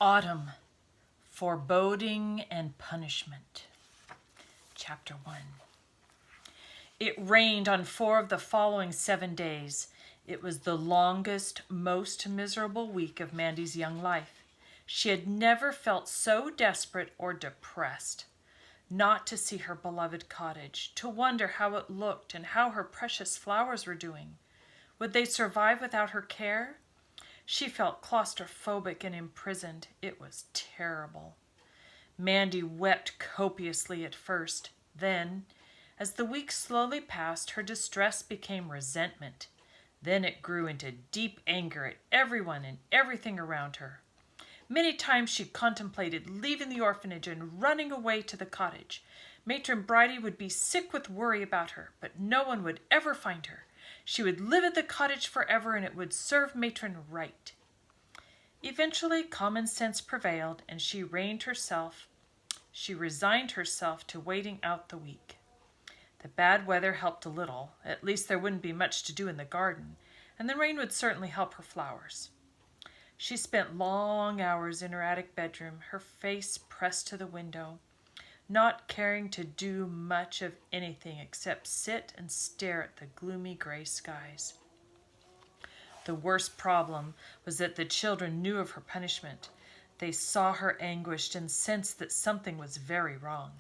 Autumn, Foreboding and Punishment. Chapter 1. It rained on 4 of the following 7 days. It was the longest, most miserable week of Mandy's young life. She had never felt so desperate or depressed. Not to see her beloved cottage, to wonder how it looked and how her precious flowers were doing. Would they survive without her care? She felt claustrophobic and imprisoned. It was terrible. Mandy wept copiously at first. Then, as the weeks slowly passed, her distress became resentment. Then it grew into deep anger at everyone and everything around her. Many times she contemplated leaving the orphanage and running away to the cottage. Matron Bridie would be sick with worry about her, but no one would ever find her. She would live at the cottage forever, and it would serve Matron right. Eventually, common sense prevailed, and she resigned herself to waiting out the week. The bad weather helped a little. At least there wouldn't be much to do in the garden, and the rain would certainly help her flowers. She spent long hours in her attic bedroom, her face pressed to the window, not caring to do much of anything except sit and stare at the gloomy gray skies. The worst problem was that the children knew of her punishment. They saw her anguished and sensed that something was very wrong.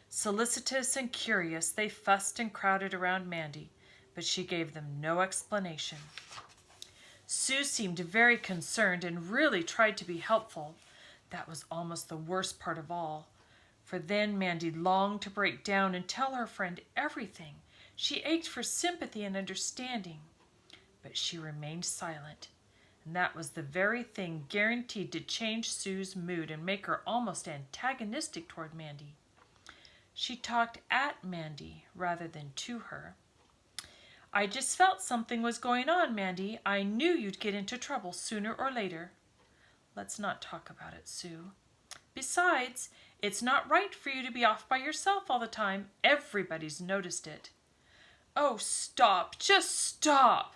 Solicitous and curious, they fussed and crowded around Mandy, but she gave them no explanation. Sue seemed very concerned and really tried to be helpful. That was almost the worst part of all. For then Mandy longed to break down and tell her friend everything. She ached for sympathy and understanding. But she remained silent, and that was the very thing guaranteed to change Sue's mood and make her almost antagonistic toward Mandy. She talked at Mandy rather than to her. "I just felt something was going on, Mandy. I knew you'd get into trouble sooner or later." "Let's not talk about it, Sue. Besides, it's not right for you to be off by yourself all the time. Everybody's noticed it." "Oh, stop. Just stop."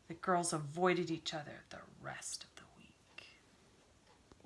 The girls avoided each other the rest of